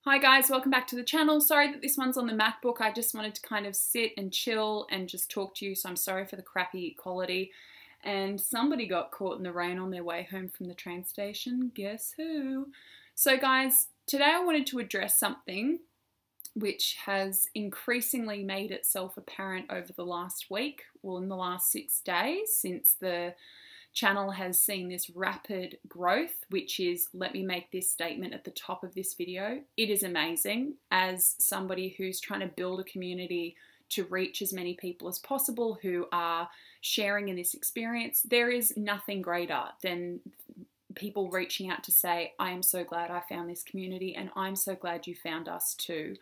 Hi guys, welcome back to the channel. Sorry that this one's on the MacBook. I just wanted to kind of sit and chill and just talk to you, so I'm sorry for the crappy quality. And somebody got caught in the rain on their way home from the train station. Guess who? So guys, today I wanted to address something which has increasingly made itself apparent over the last week, well, in the last 6 days since the channel has seen this rapid growth, which is, let me make this statement at the top of this video, it is amazing. As somebody who's trying to build a community to reach as many people as possible who are sharing in this experience, there is nothing greater than people reaching out to say, I am so glad I found this community and I'm so glad you found us too.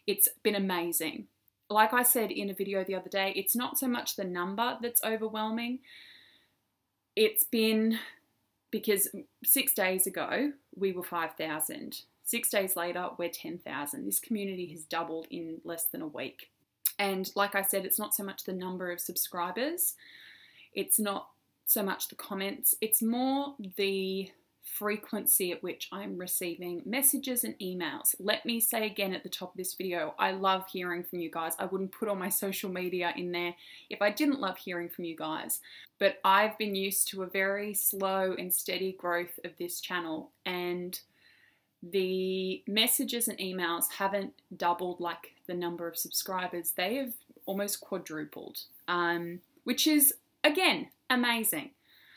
It's been amazing. Like I said in a video the other day, it's not so much the number that's overwhelming. It's been because 6 days ago we were 5,000. 6 days later we're 10,000. This community has doubled in less than a week. And like I said, it's not so much the number of subscribers. It's not so much the comments. It's more the frequency at which I'm receiving messages and emails. Let me say again at the top of this video, I love hearing from you guys. I wouldn't put all my social media in there if I didn't love hearing from you guys. But I've been used to a very slow and steady growth of this channel, and the messages and emails haven't doubled like the number of subscribers. They have almost quadrupled, which is, again, amazing.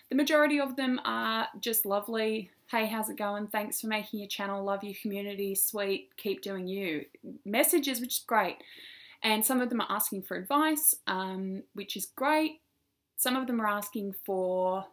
The majority of them are just lovely. Hey, how's it going? Thanks for making your channel. Love your community. Sweet. Keep doing you. Messages, which is great. And some of them are asking for advice, which is great. Some of them are asking for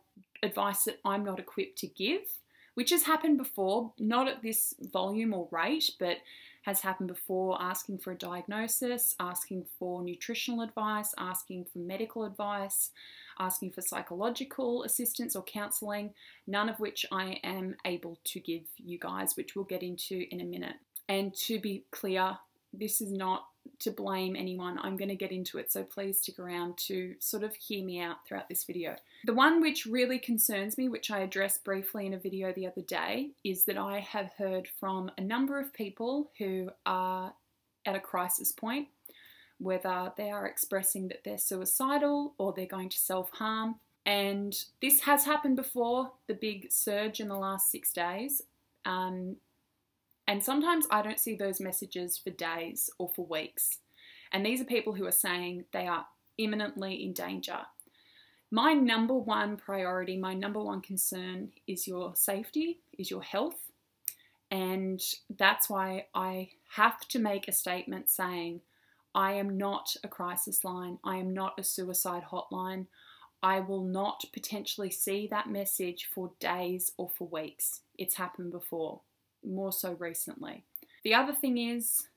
advice that I'm not equipped to give, which has happened before, not at this volume or rate, but has happened before, asking for a diagnosis, asking for nutritional advice, asking for medical advice, asking for psychological assistance or counselling, none of which I am able to give you guys, which we'll get into in a minute. And to be clear, this is not to blame anyone. I'm going to get into it, so please stick around to sort of hear me out throughout this video. The one which really concerns me, which I addressed briefly in a video the other day, is that I have heard from a number of people who are at a crisis point, whether they are expressing that they're suicidal or they're going to self-harm. And this has happened before, the big surge in the last 6 days. And sometimes I don't see those messages for days or for weeks. And these are people who are saying they are imminently in danger. My number one priority, my number one concern is your safety, is your health. And that's why I have to make a statement saying, I am not a crisis line. I am not a suicide hotline. I will not potentially see that message for days or for weeks. It's happened before, more so recently. The other thing is,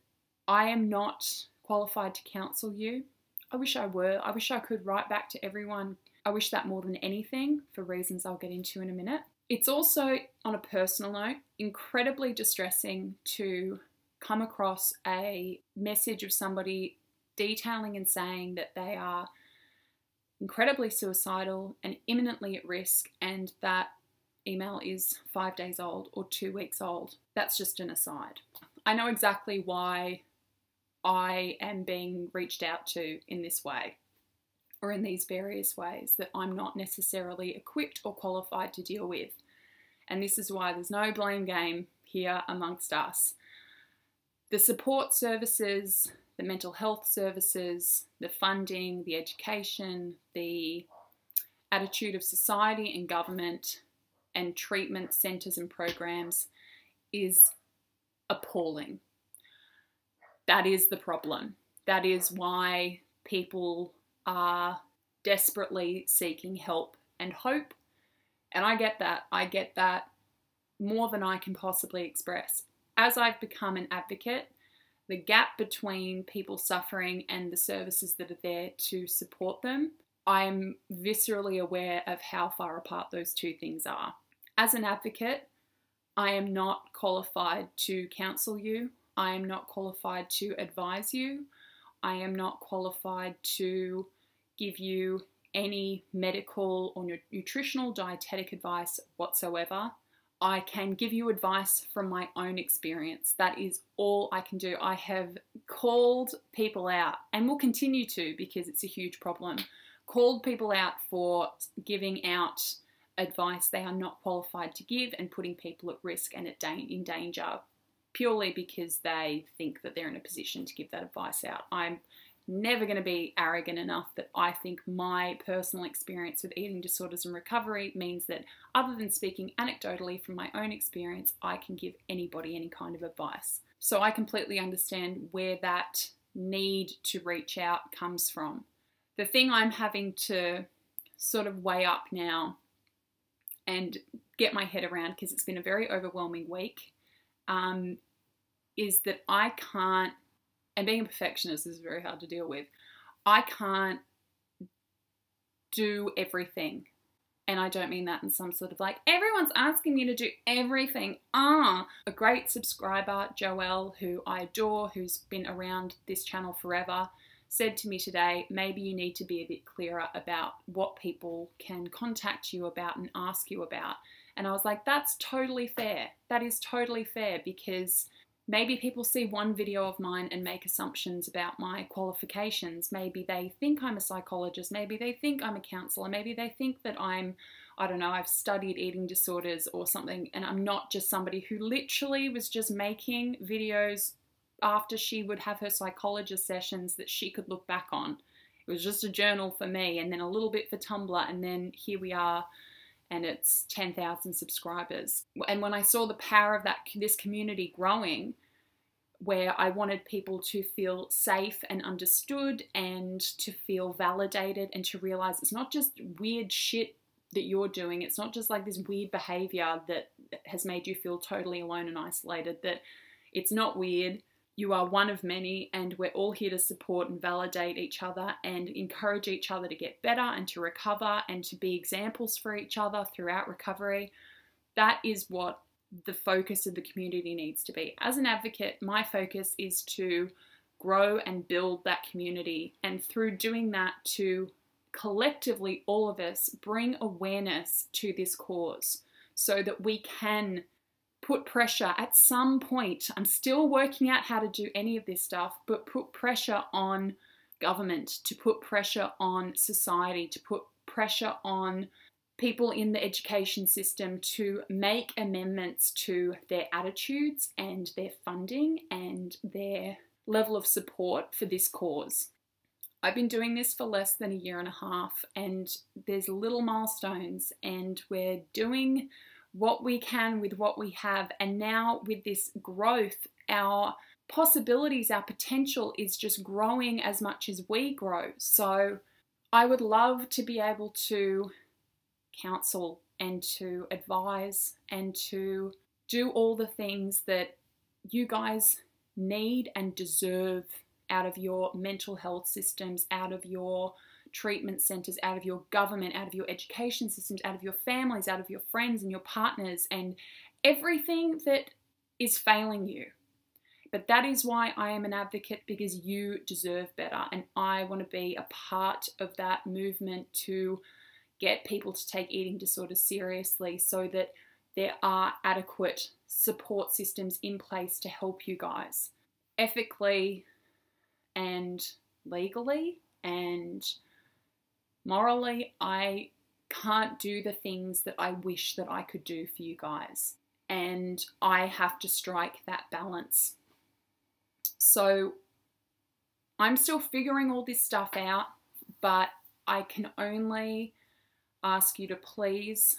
I am not qualified to counsel you. I wish I were. I wish I could write back to everyone. I wish that more than anything, for reasons I'll get into in a minute. It's also, on a personal note, incredibly distressing to come across a message of somebody detailing and saying that they are incredibly suicidal and imminently at risk, and that email is 5 days old or 2 weeks old. That's just an aside. I know exactly why I am being reached out to in this way, or in these various ways that I'm not necessarily equipped or qualified to deal with. And this is why there's no blame game here amongst us. The support services, the mental health services, the funding, the education, the attitude of society and government and treatment centres and programs is appalling. That is the problem. That is why people are desperately seeking help and hope. And I get that. I get that more than I can possibly express. As I've become an advocate, the gap between people suffering and the services that are there to support them, I'm viscerally aware of how far apart those two things are. As an advocate, I am not qualified to counsel you. I am not qualified to advise you. I am not qualified to give you any medical or nutritional dietetic advice whatsoever. I can give you advice from my own experience. That is all I can do. I have called people out and will continue to, because it's a huge problem, called people out for giving out advice they are not qualified to give and putting people at risk and in danger, purely because they think that they're in a position to give that advice out. I'm never going to be arrogant enough that I think my personal experience with eating disorders and recovery means that, other than speaking anecdotally from my own experience, I can give anybody any kind of advice. So I completely understand where that need to reach out comes from. The thing I'm having to sort of weigh up now and get my head around, because it's been a very overwhelming week, is that I can't, and being a perfectionist is very hard to deal with, I can't do everything. And I don't mean that in some sort of like, everyone's asking me to do everything. A great subscriber, Joelle, who I adore, who's been around this channel forever, said to me today, maybe you need to be a bit clearer about what people can contact you about and ask you about. And I was like, that's totally fair. That is totally fair, because maybe people see one video of mine and make assumptions about my qualifications. Maybe they think I'm a psychologist. Maybe they think I'm a counsellor. Maybe they think that I'm, I don't know, I've studied eating disorders or something, and I'm not just somebody who literally was just making videos after she would have her psychologist sessions that she could look back on. It was just a journal for me, and then a little bit for Tumblr, and then here we are, and it's 10,000 subscribers. And when I saw the power of this community growing, where I wanted people to feel safe and understood and to feel validated and to realize it's not just weird shit that you're doing, it's not just like this weird behavior that has made you feel totally alone and isolated, that it's not weird. You are one of many, and we're all here to support and validate each other and encourage each other to get better and to recover and to be examples for each other throughout recovery. That is what the focus of the community needs to be. As an advocate, my focus is to grow and build that community, and through doing that, to collectively, all of us, bring awareness to this cause so that we can put pressure at some point. I'm still working out how to do any of this stuff, but put pressure on government, to put pressure on society, to put pressure on people in the education system to make amendments to their attitudes and their funding and their level of support for this cause. I've been doing this for less than a year and a half, and there's little milestones, and we're doing what we can with what we have. And now with this growth, our possibilities, our potential is just growing as much as we grow. So I would love to be able to counsel and to advise and to do all the things that you guys need and deserve out of your mental health systems, out of your treatment centres, out of your government, out of your education systems, out of your families, out of your friends and your partners, and everything that is failing you. But that is why I am an advocate, because you deserve better, and I want to be a part of that movement to get people to take eating disorders seriously, so that there are adequate support systems in place to help you guys ethically and legally and morally. I can't do the things that I wish that I could do for you guys, and I have to strike that balance. So I'm still figuring all this stuff out, but I can only ask you to please,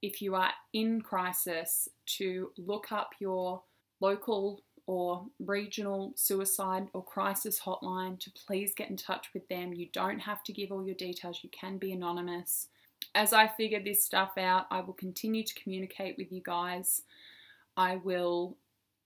if you are in crisis, to look up your local or regional suicide or crisis hotline, to please get in touch with them. You don't have to give all your details. You can be anonymous. As I figure this stuff out, I will continue to communicate with you guys. I will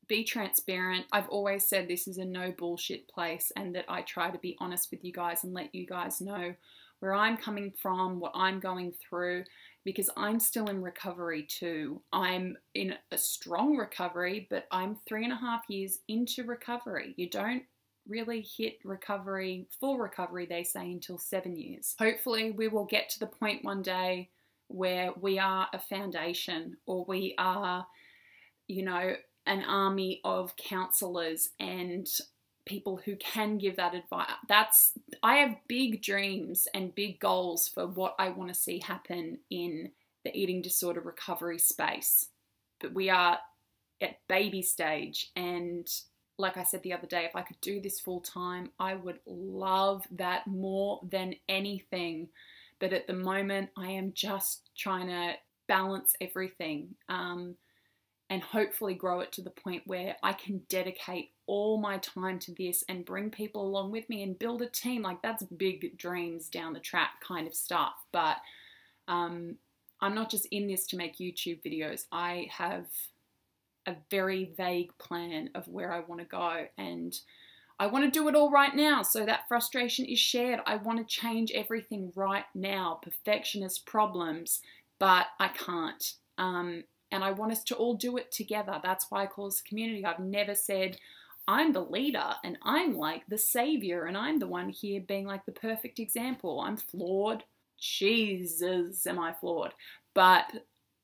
be transparent. I've always said this is a no bullshit place, and that I try to be honest with you guys and let you guys know where I'm coming from, what I'm going through, because I'm still in recovery too. I'm in a strong recovery, but I'm 3.5 years into recovery. You don't really hit recovery, full recovery, they say, until 7 years. Hopefully we will get to the point one day where we are a foundation, or we are, you know, an army of counselors and people who can give that advice. I have big dreams and big goals for what I want to see happen in the eating disorder recovery space. But we are at baby stage, and like I said the other day, if I could do this full time, I would love that more than anything. But at the moment, I am just trying to balance everything, and hopefully grow it to the point where I can dedicate all my time to this and bring people along with me and build a team. Like, that's big dreams down the track kind of stuff. But I'm not just in this to make YouTube videos. I have a very vague plan of where I want to go, and I want to do it all right now, so that frustration is shared. I want to change everything right now, perfectionist problems, but I can't. And I want us to all do it together. That's why I call this a community. I've never said I'm the leader and I'm like the savior and I'm the one here being like the perfect example. I'm flawed. Jesus, am I flawed? But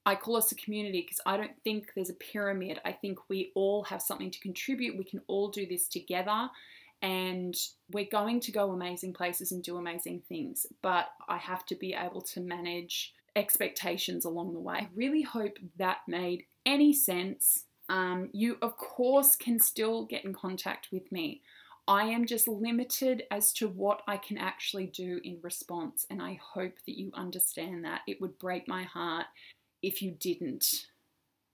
I call us a community because I don't think there's a pyramid. I think we all have something to contribute. We can all do this together, and we're going to go amazing places and do amazing things. But I have to be able to manage expectations along the way. I really hope that made any sense. You, of course, can still get in contact with me. I am just limited as to what I can actually do in response, and I hope that you understand that. It would break my heart if you didn't.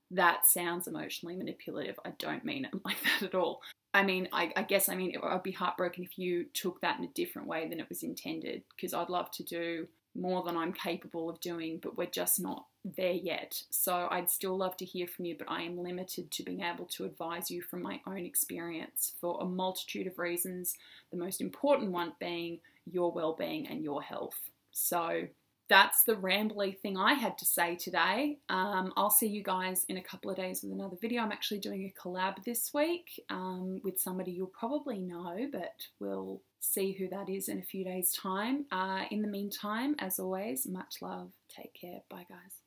That sounds emotionally manipulative. I don't mean it like that at all. I mean, I guess I mean I'd be heartbroken if you took that in a different way than it was intended, because I'd love to do more than I'm capable of doing, but we're just not there yet. So I'd still love to hear from you, but I am limited to being able to advise you from my own experience for a multitude of reasons, the most important one being your well-being and your health. So that's the rambly thing I had to say today. I'll see you guys in a couple of days with another video. I'm actually doing a collab this week with somebody you'll probably know, but we'll see who that is in a few days' time. In the meantime, as always, much love. Take care. Bye, guys.